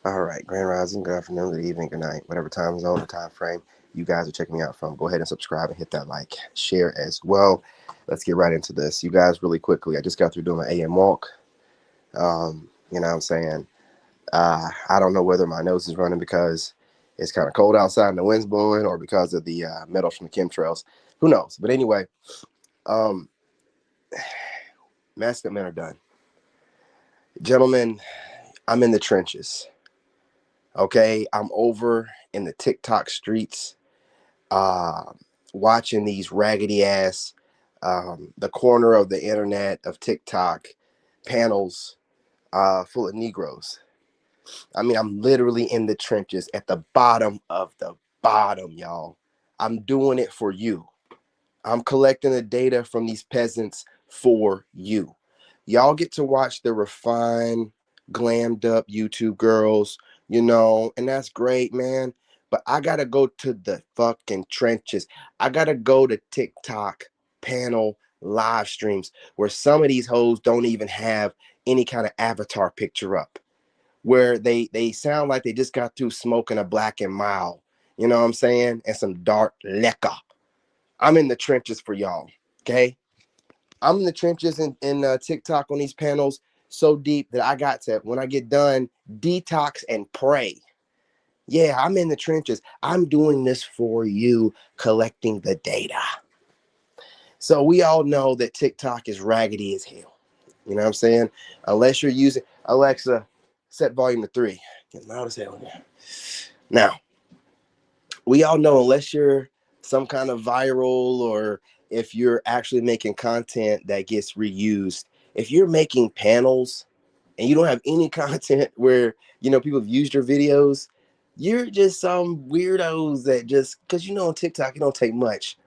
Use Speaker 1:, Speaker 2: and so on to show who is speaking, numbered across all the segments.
Speaker 1: All right, Grand Rising, good afternoon, good evening, good night, whatever time zone or time frame you guys are checking me out from. Go ahead and subscribe and hit that like, share as well. Let's get right into this. You guys, really quickly, I just got through doing my AM walk. You know what I'm saying? I don't know whether my nose is running because it's kind of cold outside and the wind's blowing or because of the metals from the chemtrails. Who knows? But anyway, um, mascot men are done. Gentlemen, I'm in the trenches. Okay, I'm over in the TikTok streets, uh, watching these raggedy ass, the corner of the internet of TikTok panels full of Negroes. I mean, I'm literally in the trenches at the bottom of the bottom, y'all. I'm doing it for you. I'm collecting the data from these peasants for you. Y'all get to watch the refined, glammed up YouTube girls, and that's great, man. But I gotta go to the fucking trenches. I gotta go to TikTok panel live streams where some of these hoes don't even have any kind of avatar picture up, where they sound like they just got through smoking a black and mild, you know what I'm saying, and some dark liquor. I'm in the trenches for y'all. Okay. I'm in the trenches in TikTok on these panels so deep that I got to, when I get done, detox and pray. Yeah, I'm in the trenches. I'm doing this for you, collecting the data. So we all know that TikTok is raggedy as hell. You know what I'm saying? Unless you're using Alexa, set volume to 3. Get loud as hell in there. Now, we all know, unless you're some kind of viral, or if you're actually making content that gets reused, if you're making panels and you don't have any content where people have used your videos, you're just some weirdos that just, because on TikTok it don't take much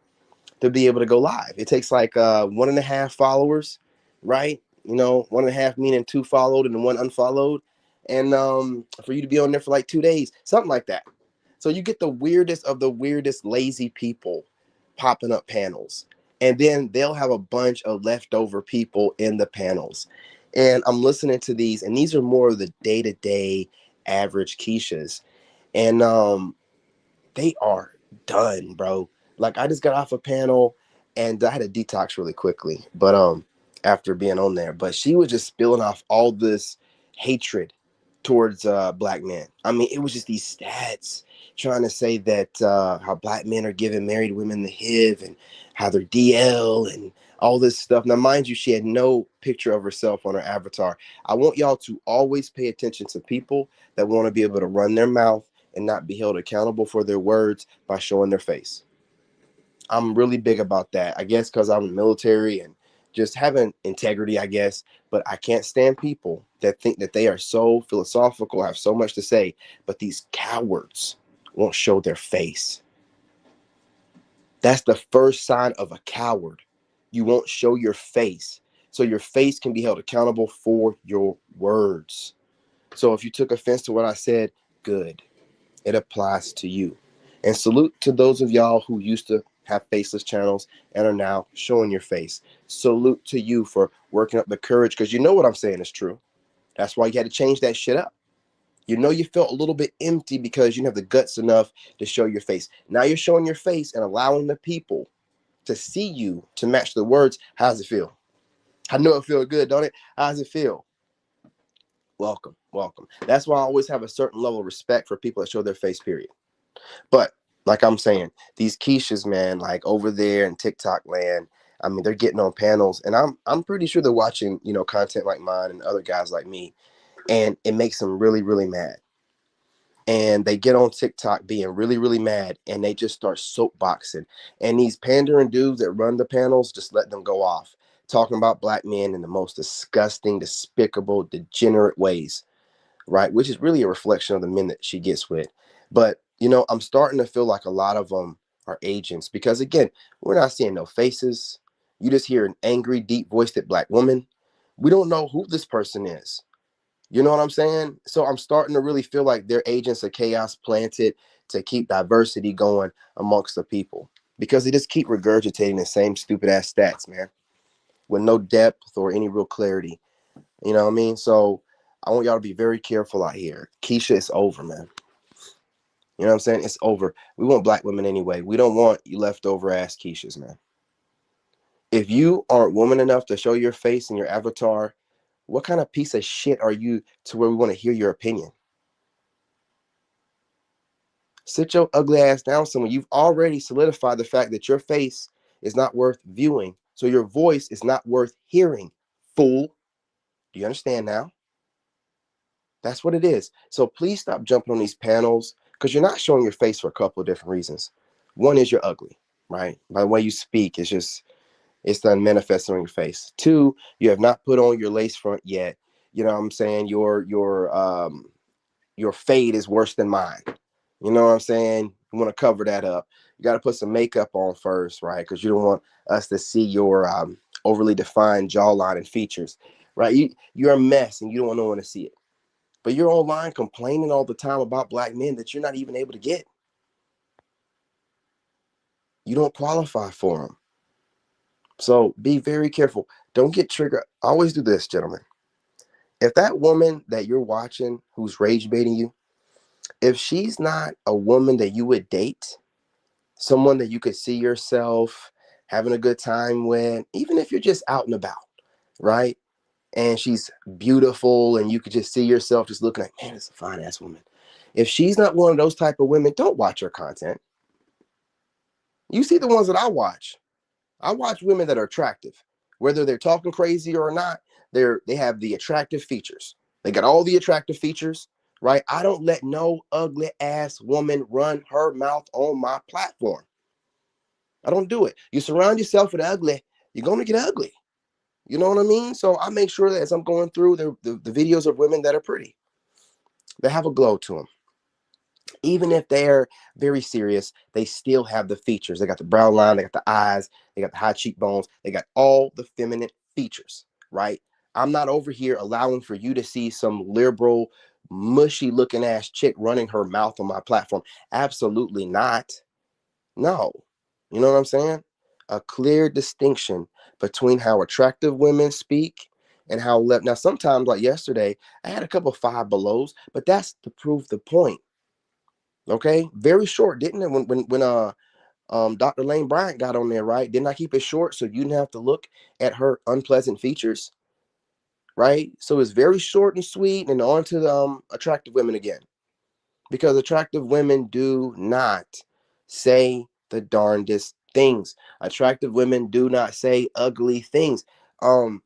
Speaker 1: to be able to go live. It takes like 1.5 followers, right? 1.5 meaning 2 followed and 1 unfollowed, and for you to be on there for like 2 days, something like that. So you get the weirdest of the weirdest lazy people popping up panels. And then they'll have a bunch of leftover people in the panels. And I'm listening to these, and these are more of the day-to-day average Keishas. And they are done, bro. Like, I just got off a panel and I had to detox really quickly, but after being on there. But she was just spilling off all this hatred towards black men. I mean, it was just these stats trying to say that how black men are giving married women the HIV, and how they're DL and all this stuff. Now, mind you, she had no picture of herself on her avatar. I want y'all to always pay attention to people that want to be able to run their mouth and not be held accountable for their words by showing their face. I'm really big about that. I guess because I'm military and just having integrity, I guess. But I can't stand people that think that they are so philosophical, have so much to say, but these cowards won't show their face. That's the first sign of a coward. You won't show your face. So your face can be held accountable for your words. So if you took offense to what I said, good. It applies to you. And salute to those of y'all who used to have faceless channels and are now showing your face. Salute to you for working up the courage, because you know what I'm saying is true. That's why you had to change that shit up. You felt a little bit empty because you didn't have the guts enough to show your face. Now you're showing your face and allowing the people to see you to match the words. How does it feel? I know it feels good, don't it? How does it feel? Welcome, welcome. That's why I always have a certain level of respect for people that show their face, period. But like I'm saying, these Keishas, man, like over there in TikTok land, I mean, they're getting on panels, and I'm pretty sure they're watching, content like mine and other guys like me, and it makes them really, really mad. And they get on TikTok being really, really mad, and they just start soapboxing. And these pandering dudes that run the panels just let them go off, talking about black men in the most disgusting, despicable, degenerate ways, right? Which is really a reflection of the men that she gets with. But I'm starting to feel like a lot of them are agents, because again, we're not seeing no faces. You just hear an angry, deep voiced black woman. We don't know who this person is. You know what I'm saying? So I'm starting to really feel like they're agents of chaos planted to keep diversity going amongst the people, because they just keep regurgitating the same stupid ass stats, man, with no depth or any real clarity. You know what I mean? So I want y'all to be very careful out here. Keisha, it's over, man. You know what I'm saying? It's over. We want black women anyway. We don't want you leftover ass Keishas, man. If you aren't woman enough to show your face and your avatar, what kind of piece of shit are you to where we want to hear your opinion? Sit your ugly ass down somewhere. You've already solidified the fact that your face is not worth viewing. So your voice is not worth hearing. Fool. Do you understand now? That's what it is. So please stop jumping on these panels because you're not showing your face for a couple of different reasons. One is you're ugly, right? By the way you speak, it's done manifesting on your face. Two, you have not put on your lace front yet. You know what I'm saying? Your fade is worse than mine. You know what I'm saying? You want to cover that up. You got to put some makeup on first, right? Because you don't want us to see your overly defined jawline and features, right? You're a mess and you don't want no one to see it. But you're online complaining all the time about black men that you're not even able to get. You don't qualify for them. So be very careful. Don't get triggered. Always do this, gentlemen. If that woman that you're watching who's rage baiting you, if she's not a woman that you would date, someone that you could see yourself having a good time with, even if you're just out and about, right? And she's beautiful and you could just see yourself just looking like, man, it's a fine ass woman. If she's not one of those type of women, don't watch her content. You see the ones that I watch. I watch women that are attractive, whether they're talking crazy or not. They have the attractive features. They got all the attractive features, right? I don't let no ugly ass woman run her mouth on my platform. I don't do it. You surround yourself with ugly, you're going to get ugly. You know what I mean? So I make sure that as I'm going through the videos of women that are pretty, they have a glow to them. Even if they're very serious, they still have the features. They got the brown line, they got the eyes, they got the high cheekbones, they got all the feminine features, right? I'm not over here allowing for you to see some liberal, mushy looking ass chick running her mouth on my platform. Absolutely not. No. You know what I'm saying? A clear distinction between how attractive women speak and how left. Now, sometimes, like yesterday, I had a couple of five belows, but that's to prove the point. Okay, very short, didn't it? When Dr. Lane Bryant got on there, right? Didn't I keep it short so you didn't have to look at her unpleasant features, right? So it's very short and sweet, and on to the attractive women again, because attractive women do not say the darndest things. Attractive women do not say ugly things.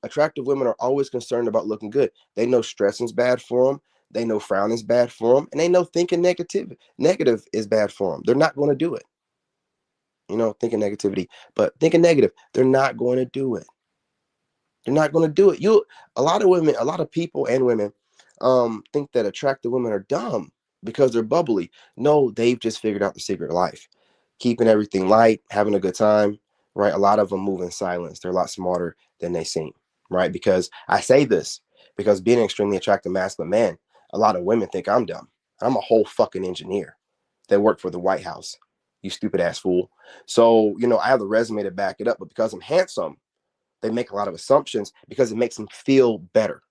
Speaker 1: Attractive women are always concerned about looking good. They know stressing is bad for them. They know frowning is bad for them, and they know thinking negative is bad for them. They're not going to do it. Thinking negativity, but thinking negative, they're not going to do it. They're not going to do it. A lot of women, a lot of people and women think that attractive women are dumb because they're bubbly. No, they've just figured out the secret of life. Keeping everything light, having a good time, right? A lot of them move in silence. They're a lot smarter than they seem, right? Because I say this because being an extremely attractive masculine man, a lot of women think I'm dumb. I'm a whole fucking engineer that worked for the White House. You stupid ass fool. So, I have the resume to back it up, but because I'm handsome, they make a lot of assumptions because it makes them feel better.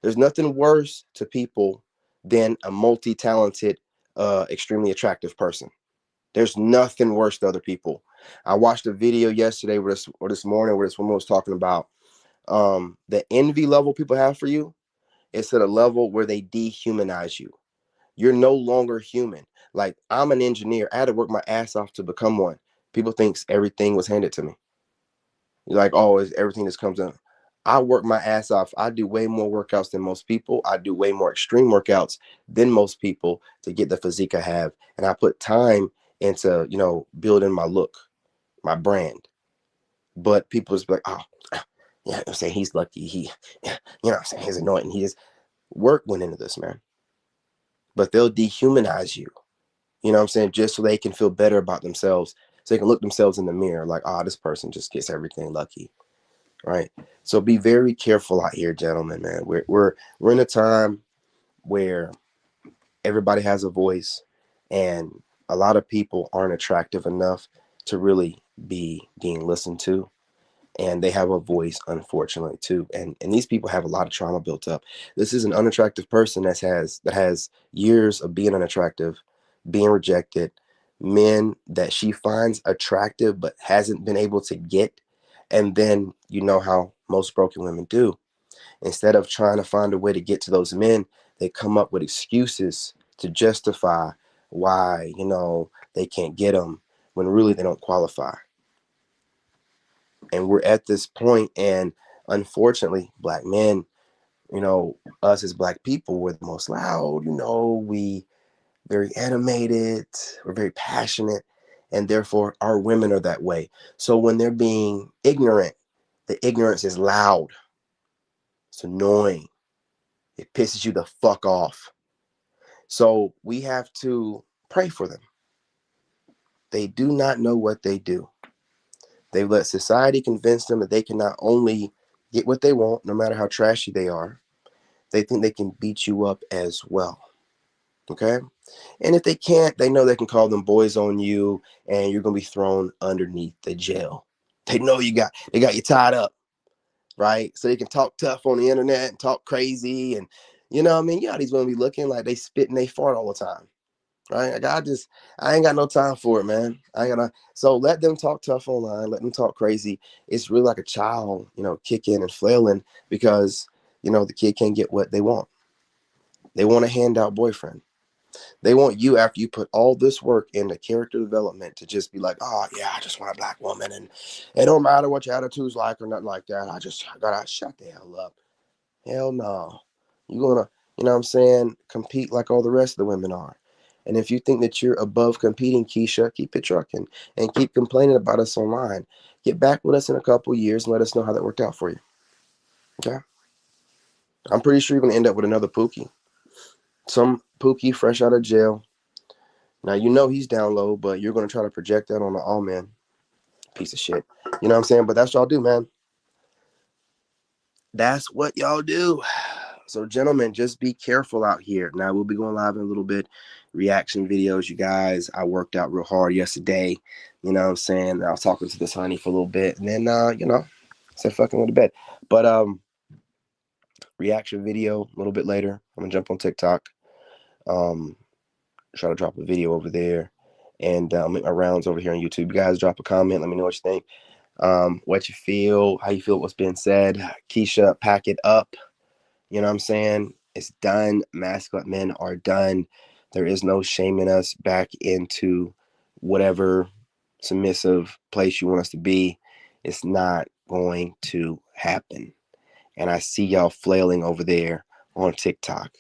Speaker 1: There's nothing worse to people than a multi-talented, extremely attractive person. There's nothing worse to other people. I watched a video yesterday or this morning where this woman was talking about the envy level people have for you. It's at a level where they dehumanize you. You're no longer human. Like, I'm an engineer. I had to work my ass off to become one. People thinks everything was handed to me. You're like, oh, it's everything that comes in. I work my ass off. I do way more workouts than most people. I do way more extreme workouts than most people to get the physique I have. And I put time into, building my look, my brand. But people just be like, oh, yeah, I'm saying he's lucky. I'm saying he's annoying. He just work went into this, man. But they'll dehumanize you. You know what I'm saying? Just so they can feel better about themselves. So they can look themselves in the mirror like, oh, this person just gets everything lucky. Right. So be very careful out here, gentlemen, man. We're in a time where everybody has a voice and a lot of people aren't attractive enough to really be being listened to. and they have a voice, unfortunately, too. And these people have a lot of trauma built up. This is an unattractive person that has years of being unattractive, being rejected, men that she finds attractive but hasn't been able to get. And then you know how most broken women do. Instead of trying to find a way to get to those men, they come up with excuses to justify why, they can't get them when really they don't qualify. And we're at this point, and unfortunately, black men, us as black people, we're the most loud, we very animated, we're very passionate, and therefore our women are that way. So when they're being ignorant, the ignorance is loud. It's annoying. It pisses you the fuck off. So we have to pray for them. They do not know what they do. They let society convince them that they can not only get what they want, no matter how trashy they are, they think they can beat you up as well. Okay? And if they can't, they know they can call them boys on you and you're going to be thrown underneath the jail. They know they got you tied up, right? So they can talk tough on the internet and talk crazy. And, these women be looking like they spit and they fart all the time. Right? Like I ain't got no time for it, man. I ain't got so let them talk tough online, let them talk crazy. It's really like a child, kicking and flailing because, the kid can't get what they want. They want a handout boyfriend. They want you, after you put all this work into character development, to just be like, oh yeah, I just want a black woman, and it don't matter what your attitude's like or nothing like that. I gotta shut the hell up. Hell no. You're gonna, what I'm saying, compete like all the rest of the women are. And if you think that you're above competing, Keisha, keep it trucking and keep complaining about us online. Get back with us in a couple years and let us know how that worked out for you. Okay? I'm pretty sure you're gonna end up with another Pookie. Some Pookie fresh out of jail. Now he's down low, but you're gonna try to project that on the all man. Piece of shit. You know what I'm saying? But that's what y'all do, man. That's what y'all do. So, gentlemen, just be careful out here. Now, we'll be going live in a little bit. Reaction videos, you guys. I worked out real hard yesterday. You know what I'm saying? I was talking to this honey for a little bit. And then, said fucking went to bed. But reaction video a little bit later. I'm going to jump on TikTok. Try to drop a video over there. And make my rounds over here on YouTube. You guys drop a comment. Let me know what you think. What you feel. How you feel what's being said. Keisha, pack it up. You know what I'm saying? It's done. Masculine men are done. There is no shaming us back into whatever submissive place you want us to be. It's not going to happen. And I see y'all flailing over there on TikTok.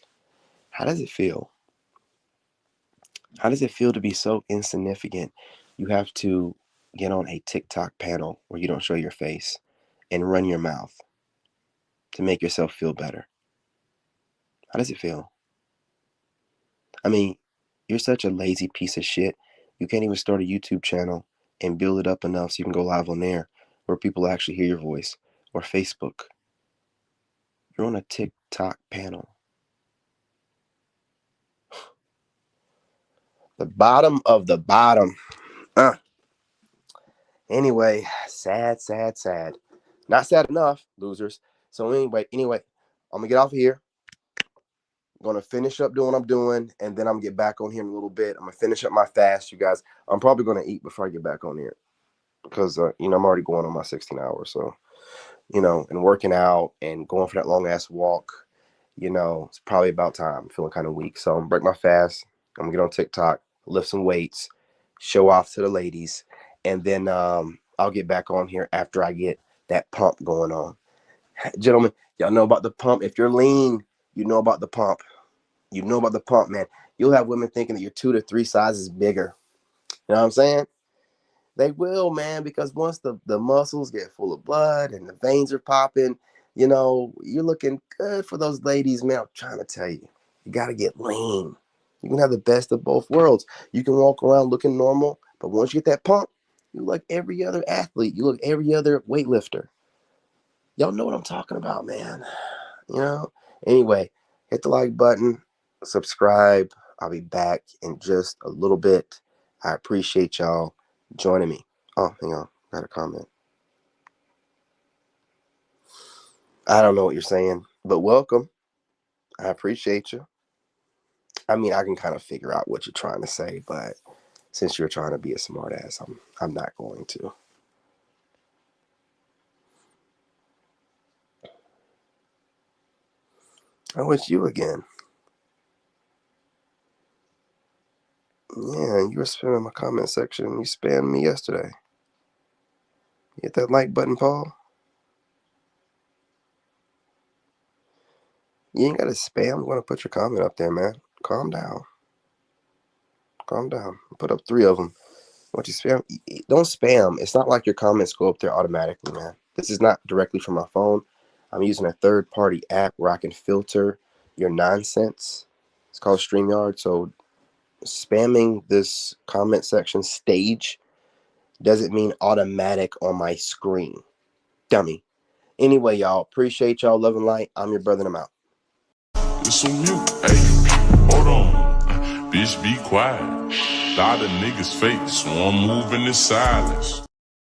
Speaker 1: How does it feel? How does it feel to be so insignificant? You have to get on a TikTok panel where you don't show your face and run your mouth to make yourself feel better. How does it feel? I mean, you're such a lazy piece of shit. You can't even start a YouTube channel and build it up enough so you can go live on there where people actually hear your voice. Or Facebook. You're on a TikTok panel. The bottom of the bottom. Anyway, sad, sad, sad. Not sad enough, losers. So anyway, I'm gonna get off of here. I'm gonna finish up doing what I'm doing, and then I'm gonna get back on here in a little bit. I'm gonna finish up my fast, you guys. I'm probably gonna eat before I get back on here because I'm already going on my 16 hours. So and working out and going for that long ass walk, it's probably about time. I'm feeling kind of weak, so I'm gonna break my fast. I'm gonna get on TikTok, lift some weights, show off to the ladies, and then I'll get back on here after I get that pump going on. Gentlemen, y'all know about the pump. If you're lean, you know about the pump. You know about the pump, man. You'll have women thinking that you're 2 to 3 sizes bigger. You know what I'm saying? They will, man, because once the muscles get full of blood and the veins are popping, you're looking good for those ladies, man. I'm trying to tell you, you got to get lean. You can have the best of both worlds. You can walk around looking normal, but once you get that pump, you look like every other athlete. You look like every other weightlifter. Y'all know what I'm talking about, man. You know? Anyway, hit the like button, subscribe. I'll be back in just a little bit. I appreciate y'all joining me. Oh, hang on. Got a comment. I don't know what you're saying, but welcome. I appreciate you. I mean, I can kind of figure out what you're trying to say, but since you're trying to be a smart ass, I'm not going to. Oh, it's you again. Yeah, you were spamming my comment section. You spammed me yesterday. You hit that like button, Paul. You ain't got to spam. I'm going to put your comment up there, man. Calm down. Calm down. Put up 3 of them. What you spam? Don't spam. It's not like your comments go up there automatically, man. This is not directly from my phone. I'm using a third-party app where I can filter your nonsense. It's called StreamYard. So spamming this comment section stage doesn't mean automatic on my screen. Dummy. Anyway, y'all, appreciate y'all. Love and light. I'm your brother, and I'm out.
Speaker 2: It's on mute. Hey, hold on. Bitch, be quiet. Lot of niggas fake, so I'm moving in silence.